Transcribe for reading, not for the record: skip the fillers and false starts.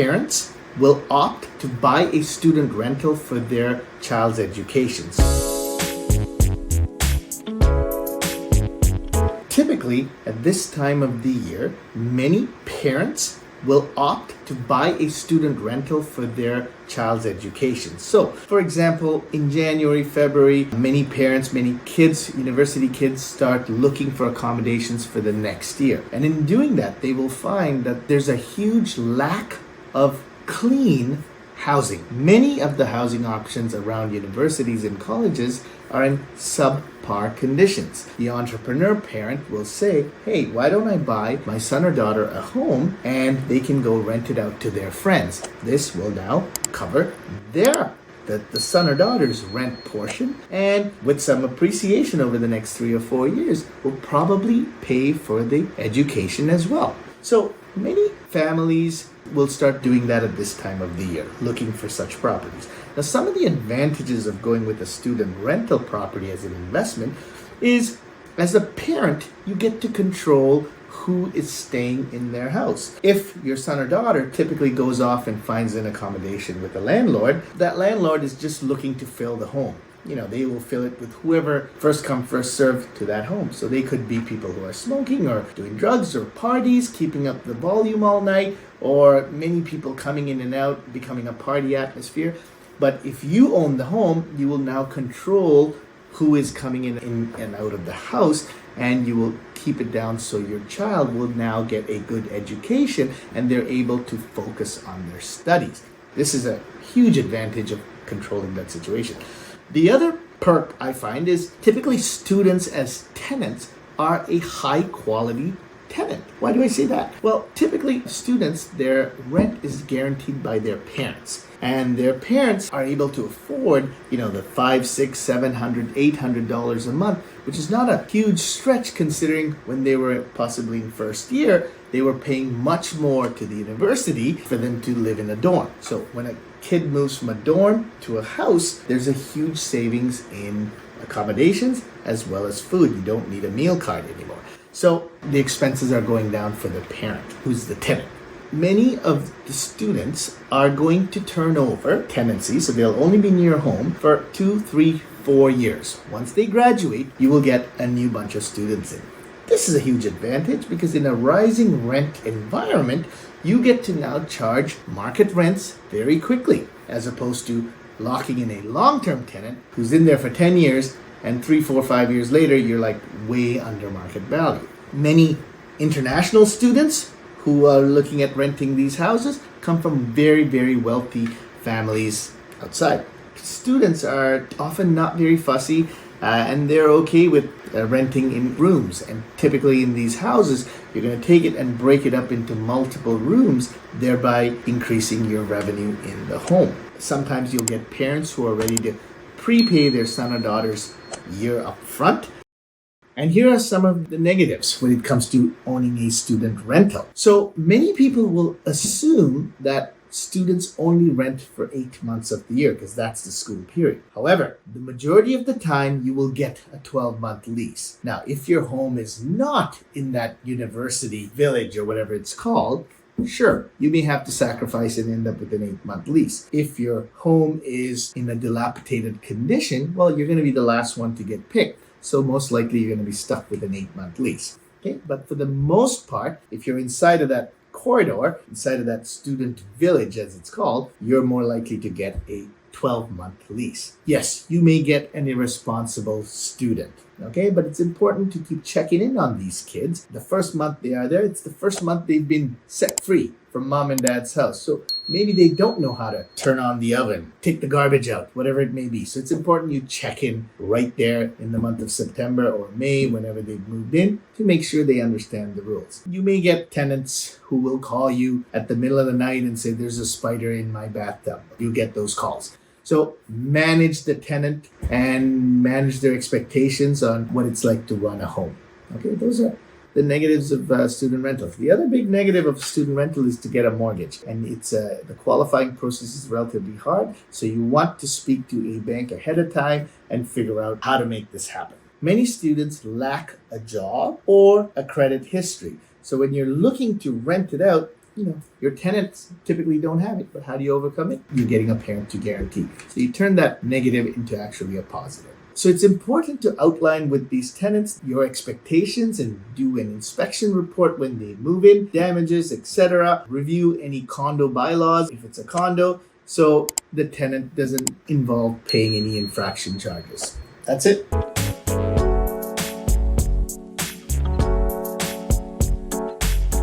parents will opt to buy a student rental for their child's education. Typically, at this time of the year, many parents will opt to buy a student rental for their child's education. So, for example, in January, February, many parents, many kids, university kids start looking for accommodations for the next year. And in doing that, they will find that there's a huge lack of clean housing. Many of the housing options around universities and colleges are in subpar conditions. The entrepreneur parent will say, hey, why don't I buy my son or daughter a home and they can go rent it out to their friends. This will now cover the son or daughter's rent portion, and with some appreciation over the next 3 or 4 years, will probably pay for the education as well. So many families will start doing that at this time of the year, looking for such properties. Now, some of the advantages of going with a student rental property as an investment is, as a parent, you get to control who is staying in their house. If your son or daughter typically goes off and finds an accommodation with a landlord, that landlord is just looking to fill the home. They will fill it with whoever first come, first serve to that home. So they could be people who are smoking or doing drugs or parties, keeping up the volume all night, or many people coming in and out, becoming a party atmosphere. But if you own the home, you will now control who is coming in and out of the house, and you will keep it down so your child will now get a good education and they're able to focus on their studies. This is a huge advantage of controlling that situation. The other perk I find is typically students as tenants are a high quality tenant. Why do I say that? Well, typically students, their rent is guaranteed by their parents. And their parents are able to afford, the $500, $600, $700, $800 a month, which is not a huge stretch considering when they were possibly in first year, they were paying much more to the university for them to live in a dorm. So when a kid moves from a dorm to a house, there's a huge savings in accommodations as well as food. You don't need a meal card anymore. So the expenses are going down for the parent, who's the tenant. Many of the students are going to turn over tenancy, so they'll only be near home for 2, 3, 4 years. Once they graduate, you will get a new bunch of students in. This is a huge advantage because in a rising rent environment, you get to now charge market rents very quickly, as opposed to locking in a long-term tenant who's in there for 10 years and 3, 4, 5 years later, you're like way under market value. Many international students who are looking at renting these houses come from very, very wealthy families outside. Students are often not very fussy and they're okay with renting in rooms. And typically in these houses, you're going to take it and break it up into multiple rooms, thereby increasing your revenue in the home. Sometimes you'll get parents who are ready to prepay their son or daughter's year up front. And here are some of the negatives when it comes to owning a student rental. So many people will assume that students only rent for 8 months of the year because that's the school period. However, the majority of the time you will get a 12-month lease. Now, if your home is not in that university village or whatever it's called, sure, you may have to sacrifice and end up with an 8-month lease. If your home is in a dilapidated condition, well, you're going to be the last one to get picked. So most likely you're going to be stuck with an 8-month lease. Okay, but for the most part, if you're inside of that corridor, inside of that student village as it's called, you're more likely to get a 12-month lease. Yes, you may get an irresponsible student, okay? But it's important to keep checking in on these kids. The first month they are there, it's the first month they've been set free from mom and dad's house. So maybe they don't know how to turn on the oven, take the garbage out, whatever it may be. So it's important you check in right there in the month of September or May, whenever they've moved in, to make sure they understand the rules. You may get tenants who will call you at the middle of the night and say, there's a spider in my bathtub. You get those calls. So manage the tenant and manage their expectations on what it's like to run a home. Okay, those are the negatives of student rental. The other big negative of student rental is to get a mortgage, and it's the qualifying process is relatively hard. So you want to speak to a bank ahead of time and figure out how to make this happen. Many students lack a job or a credit history. So when you're looking to rent it out, your tenants typically don't have it. But how do you overcome it? You're getting a parent to guarantee. So you turn that negative into actually a positive. So it's important to outline with these tenants your expectations and do an inspection report when they move in, damages, etc. Review any condo bylaws if it's a condo, so the tenant doesn't involve paying any infraction charges. That's it.